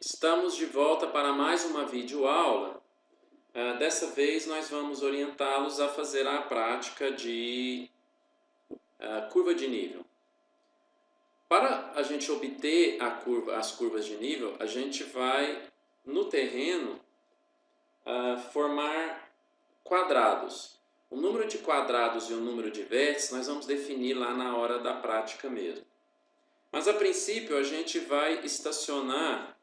Estamos de volta para mais uma videoaula. Dessa vez nós vamos orientá-los a fazer a prática de curva de nível. Para a gente obter as curvas de nível, a gente vai no terreno formar quadrados. O número de quadrados e o número de vértices nós vamos definir lá na hora da prática mesmo. Mas a princípio a gente vai estacionar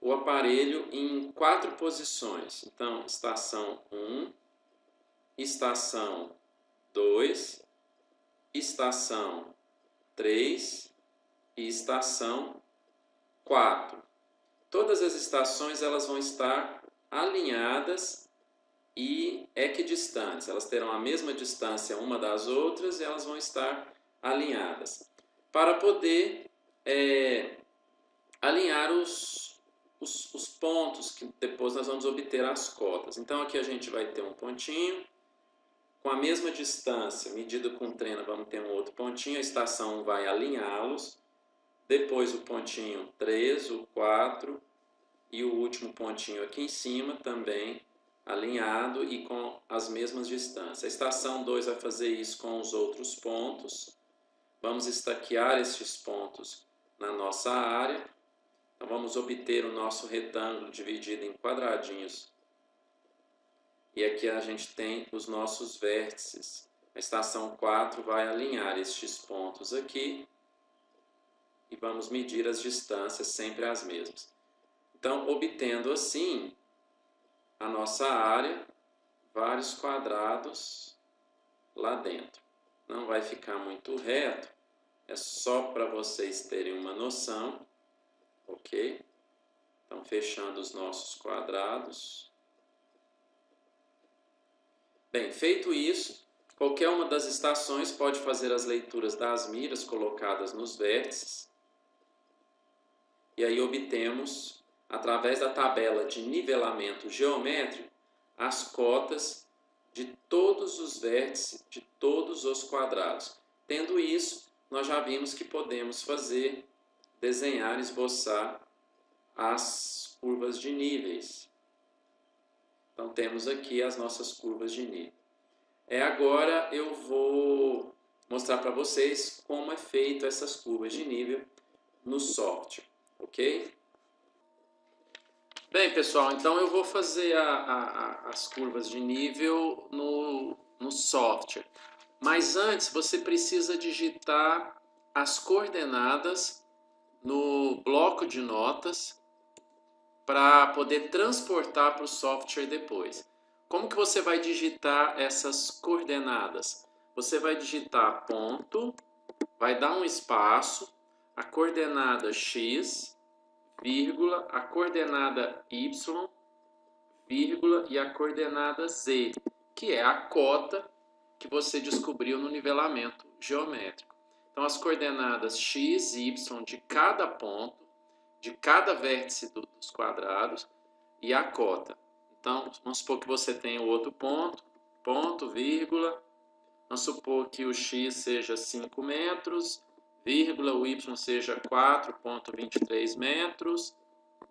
o aparelho em 4 posições. Então, estação 1, estação 2, estação 3 e estação 4. Todas as estações elas vão estar alinhadas e equidistantes. Elas terão a mesma distância uma das outras e elas vão estar alinhadas. Para poder alinhar os pontos, que depois nós vamos obter as cotas. Então aqui a gente vai ter um pontinho, com a mesma distância, medida com trena, vamos ter um outro pontinho, a estação 1 vai alinhá-los, depois o pontinho 3, o 4 e o último pontinho aqui em cima também alinhado e com as mesmas distâncias. A estação 2 vai fazer isso com os outros pontos, vamos estaquear estes pontos na nossa área. Então, vamos obter o nosso retângulo dividido em quadradinhos. E aqui a gente tem os nossos vértices. A estação 4 vai alinhar estes pontos aqui. E vamos medir as distâncias sempre as mesmas. Então, obtendo assim a nossa área, vários quadrados lá dentro. Não vai ficar muito reto, é só para vocês terem uma noção. Ok? Então, fechando os nossos quadrados. Bem, feito isso, qualquer uma das estações pode fazer as leituras das miras colocadas nos vértices. E aí obtemos, através da tabela de nivelamento geométrico, as cotas de todos os vértices, de todos os quadrados. Tendo isso, nós já vimos que podemos desenhar, esboçar as curvas de níveis. Então, temos aqui as nossas curvas de nível. Agora eu vou mostrar para vocês como é feito essas curvas de nível no software, ok? Bem, pessoal, então eu vou fazer as curvas de nível no software. Mas antes, você precisa digitar as coordenadas no bloco de notas para poder transportar para o software depois. Como que você vai digitar essas coordenadas? Você vai digitar ponto, vai dar um espaço, a coordenada x, vírgula, a coordenada y, vírgula e a coordenada z, que é a cota que você descobriu no nivelamento geométrico. Então, as coordenadas x e y de cada ponto, de cada vértice dos quadrados e a cota. Então, vamos supor que você tem o outro ponto, ponto, vírgula. Vamos supor que o x seja 5 metros, vírgula, o y seja 4,23 metros,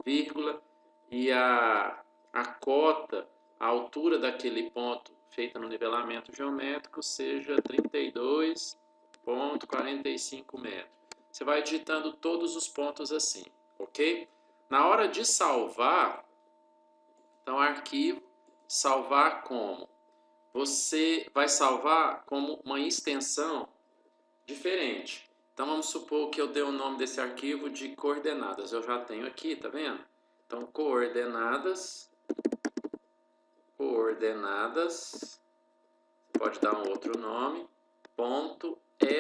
vírgula, e a cota, a altura daquele ponto feita no nivelamento geométrico seja 32,45 metros. Você vai digitando todos os pontos assim, ok? Na hora de salvar, então arquivo, salvar como? Você vai salvar como uma extensão diferente. Então vamos supor que eu dei o nome desse arquivo de coordenadas. Eu já tenho aqui, tá vendo? Então coordenadas, pode dar um outro nome,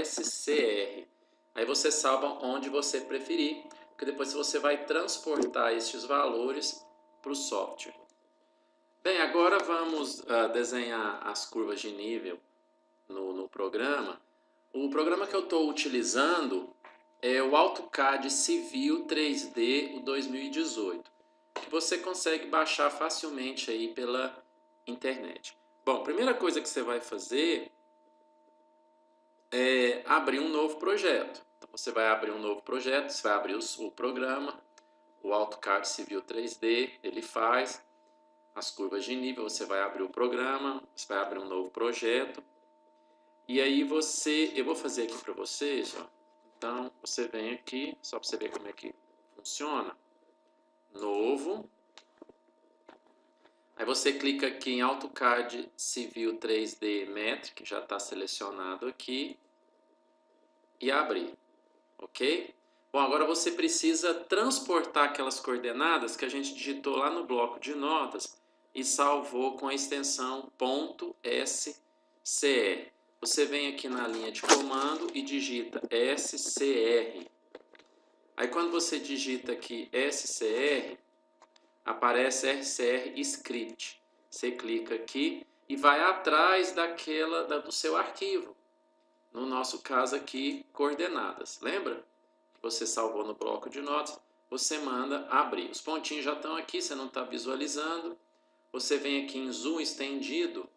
.scr. Aí você salva onde você preferir, porque depois você vai transportar estes valores para o software. Bem, agora vamos desenhar as curvas de nível no programa. O programa que eu estou utilizando é o AutoCAD Civil 3D 2018, que você consegue baixar facilmente aí pela internet. Bom, a primeira coisa que você vai fazer é abrir um novo projeto. Então, você vai abrir um novo projeto, você vai abrir o programa, O AutoCAD Civil 3D, ele faz as curvas de nível. Você vai abrir o programa, você vai abrir um novo projeto. E aí eu vou fazer aqui para vocês, ó. Então, você vem aqui, só para você ver como é que funciona. Novo. Aí você clica aqui em AutoCAD Civil 3D Metric, já está selecionado aqui. E abrir, ok? Bom, agora você precisa transportar aquelas coordenadas que a gente digitou lá no bloco de notas e salvou com a extensão .scr. Você vem aqui na linha de comando e digita scr. Aí quando você digita aqui scr, aparece RCR Script. Você clica aqui e vai atrás do seu arquivo. No nosso caso aqui, coordenadas. Lembra? Você salvou no bloco de notas. Você manda abrir. Os pontinhos já estão aqui, você não está visualizando. Você vem aqui em Zoom estendido.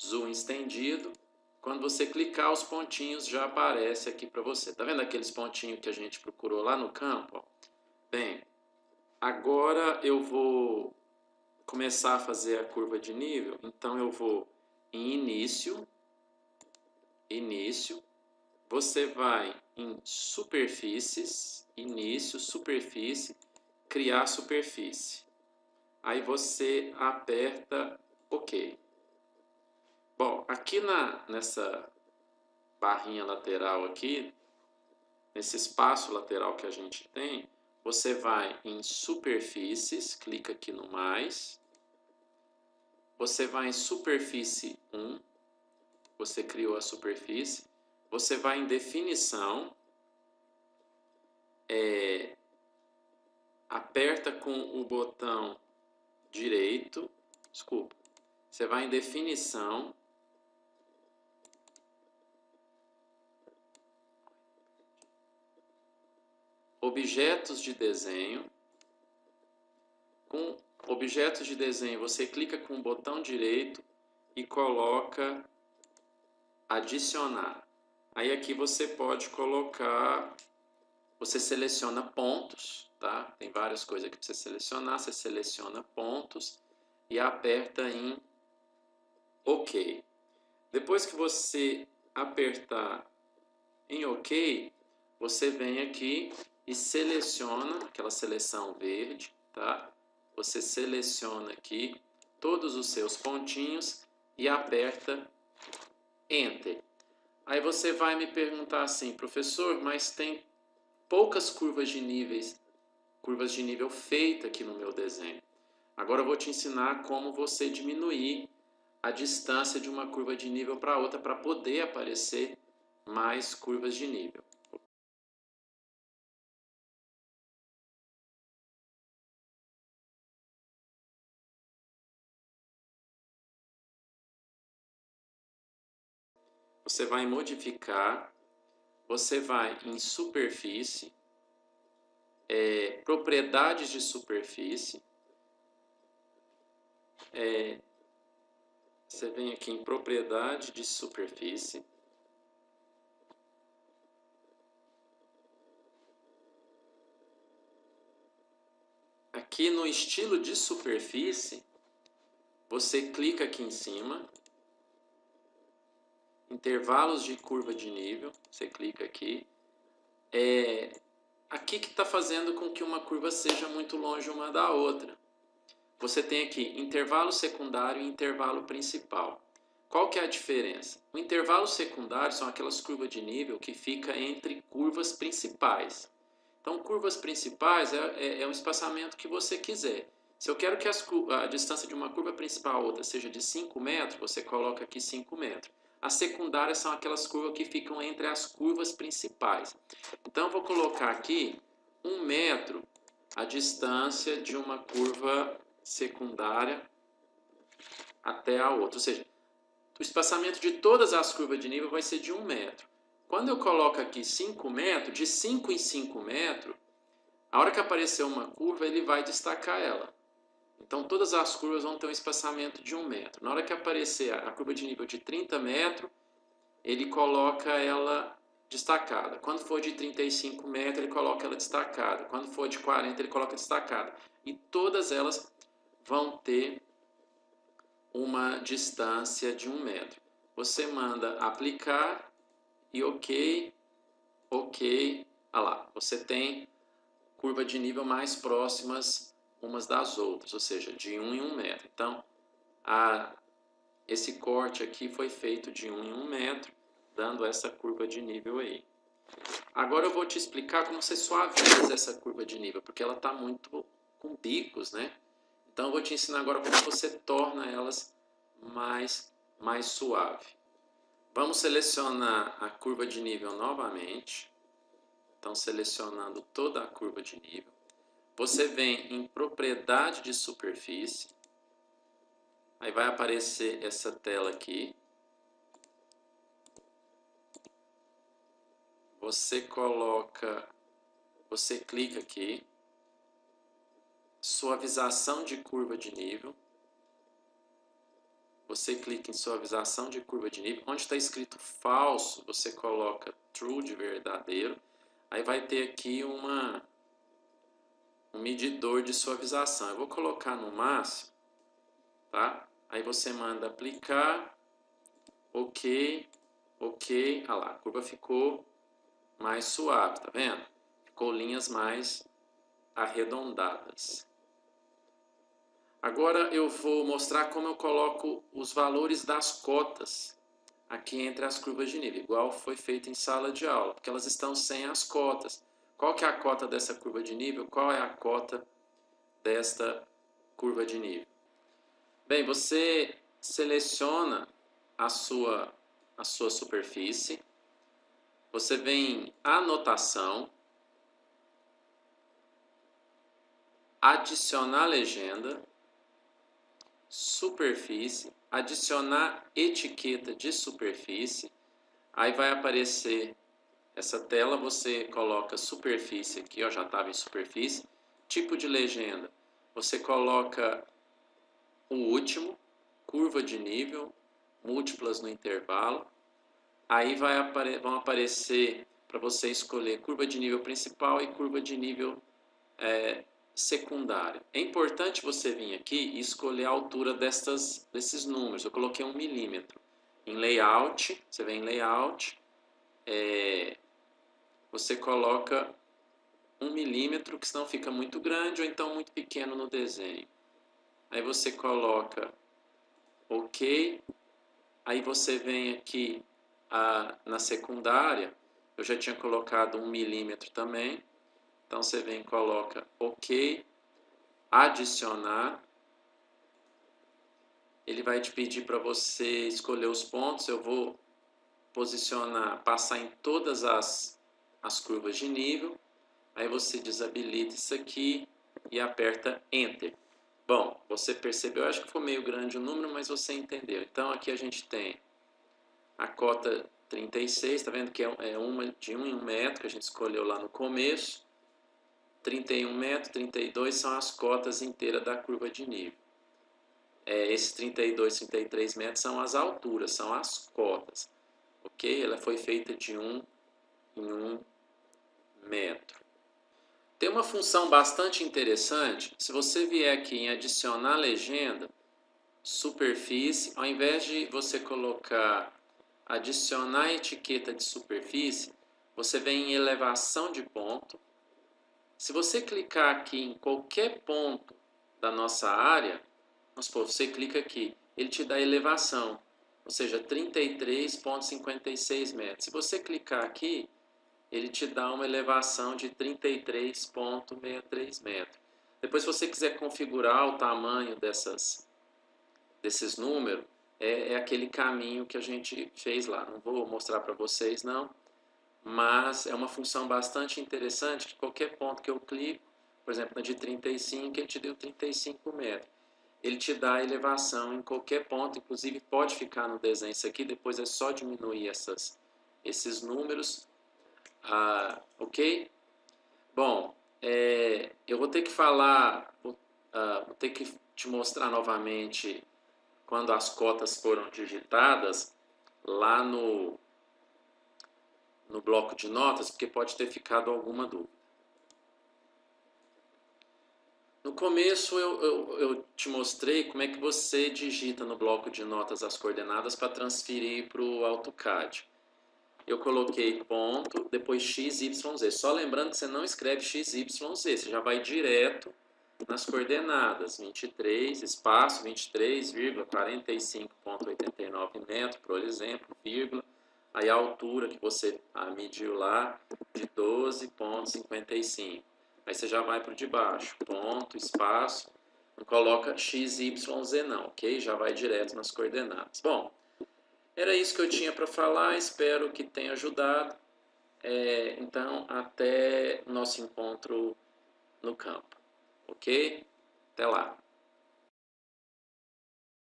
Zoom estendido. Quando você clicar, os pontinhos já aparecem aqui para você. Está vendo aqueles pontinhos que a gente procurou lá no campo? Bem, agora eu vou começar a fazer a curva de nível. Então eu vou em início. Você vai em superfícies, início, superfície, criar superfície. Aí você aperta OK. Bom, aqui nessa barrinha lateral aqui, nesse espaço lateral que a gente tem, você vai em superfícies, clica aqui no mais. Você vai em superfície 1, você criou a superfície. Você vai em definição, aperta com o botão direito, você vai em definição, objetos de desenho. Com objetos de desenho você clica com o botão direito e coloca adicionar. Aí aqui você pode colocar, você seleciona pontos, tá? Tem várias coisas aqui para você selecionar, você seleciona pontos e aperta em OK. Depois que você apertar em OK, você vem aqui e seleciona aquela seleção verde, tá? Você seleciona aqui todos os seus pontinhos e aperta Enter. Aí você vai me perguntar assim, professor, mas tem poucas curvas de nível feita aqui no meu desenho. Agora eu vou te ensinar como você diminuir a distância de uma curva de nível para outra para poder aparecer mais curvas de nível. Você vai modificar, você vai em superfície, propriedades de superfície, você vem aqui em propriedade de superfície, aqui no estilo de superfície, você clica aqui em cima, intervalos de curva de nível, você clica aqui, aqui que está fazendo com que uma curva seja muito longe uma da outra. Você tem aqui intervalo secundário e intervalo principal. Qual que é a diferença? O intervalo secundário são aquelas curvas de nível que fica entre curvas principais. Então, curvas principais é o espaçamento que você quiser. Se eu quero que a distância de uma curva principal a outra seja de 5 metros, você coloca aqui 5 metros. As secundárias são aquelas curvas que ficam entre as curvas principais. Então, eu vou colocar aqui 1 metro a distância de uma curva secundária até a outra. Ou seja, o espaçamento de todas as curvas de nível vai ser de 1 metro. Quando eu coloco aqui 5 metros, de 5 em 5 metros, a hora que aparecer uma curva, ele vai destacar ela. Então, todas as curvas vão ter um espaçamento de 1 metro. Na hora que aparecer a curva de nível de 30 metros, ele coloca ela destacada. Quando for de 35 metros, ele coloca ela destacada. Quando for de 40, ele coloca destacada. E todas elas vão ter uma distância de 1 metro. Você manda aplicar e ok, ok. Olha lá, você tem curva de nível mais próximas umas das outras, ou seja, de 1 em 1 metro. Então, esse corte aqui foi feito de 1 em 1 metro, dando essa curva de nível aí. Agora eu vou te explicar como você suaviza essa curva de nível, porque ela está muito com bicos, né? Então eu vou te ensinar agora como você torna elas mais suave. Vamos selecionar a curva de nível novamente. Então, selecionando toda a curva de nível. Você vem em propriedade de superfície. Aí vai aparecer essa tela aqui. Você clica aqui. Suavização de curva de nível. Você clica em suavização de curva de nível. Onde está escrito falso, você coloca true de verdadeiro. Aí vai ter aqui um medidor de suavização. Eu vou colocar no máximo, tá? Aí você manda aplicar, ok, ok. Ah lá, a curva ficou mais suave, tá vendo? Ficou linhas mais arredondadas. Agora eu vou mostrar como eu coloco os valores das cotas aqui entre as curvas de nível, igual foi feito em sala de aula, porque elas estão sem as cotas. Qual que é a cota dessa curva de nível? Qual é a cota desta curva de nível? Bem, você seleciona a sua superfície, você vem em anotação, adicionar legenda, superfície, adicionar etiqueta de superfície, aí vai aparecer essa tela, você coloca superfície aqui, ó, já estava em superfície, tipo de legenda, você coloca o último, curva de nível, múltiplas no intervalo, aí vão aparecer para você escolher curva de nível principal e curva de nível secundário. É importante você vir aqui e escolher a altura desses números. Eu coloquei 1 milímetro. Em layout, você vem em layout, você coloca 1 milímetro, que senão fica muito grande ou então muito pequeno no desenho. Aí você coloca ok, aí você vem aqui na secundária, eu já tinha colocado 1 milímetro também, então você vem e coloca ok, adicionar, ele vai te pedir para você escolher os pontos, eu vou posicionar, passar em todas as curvas de nível, aí você desabilita isso aqui e aperta Enter. Bom, você percebeu, acho que foi meio grande o número, mas você entendeu. Então aqui a gente tem a cota 36, tá vendo que é uma de 1 em 1 metro, que a gente escolheu lá no começo. 31 metros, 32 são as cotas inteiras da curva de nível. Esses 32, 33 metros são as alturas, são as cotas. Ok? Ela foi feita de 1 em 1 metro. Tem uma função bastante interessante, se você vier aqui em adicionar legenda, superfície, ao invés de você colocar adicionar etiqueta de superfície, você vem em elevação de ponto. Se você clicar aqui em qualquer ponto da nossa área, vamos supor, você clica aqui, ele te dá elevação, ou seja, 33,56 metros. Se você clicar aqui, ele te dá uma elevação de 33,63 metros. Depois, se você quiser configurar o tamanho desses números, é aquele caminho que a gente fez lá. Não vou mostrar para vocês, não, mas é uma função bastante interessante, que qualquer ponto que eu clico, por exemplo, na de 35, ele te deu 35 metros. Ele te dá a elevação em qualquer ponto, inclusive pode ficar no desenho isso aqui, depois é só diminuir esses números. Ok? Bom, eu vou ter que falar, vou ter que te mostrar novamente quando as cotas foram digitadas lá no no bloco de notas, porque pode ter ficado alguma dúvida. No começo eu te mostrei como é que você digita no bloco de notas as coordenadas para transferir para o AutoCAD. Eu coloquei ponto, depois x, y, z. Só lembrando que você não escreve x, y, z. Você já vai direto nas coordenadas. 23, espaço, 23,45,89 metros, por exemplo, vírgula. Aí a altura que você mediu lá, de 12,55. Aí você já vai para o de baixo. Ponto, espaço. Não coloca x, y, z não, ok? Já vai direto nas coordenadas. Bom, era isso que eu tinha para falar, espero que tenha ajudado. Então, até o nosso encontro no campo, ok? Até lá!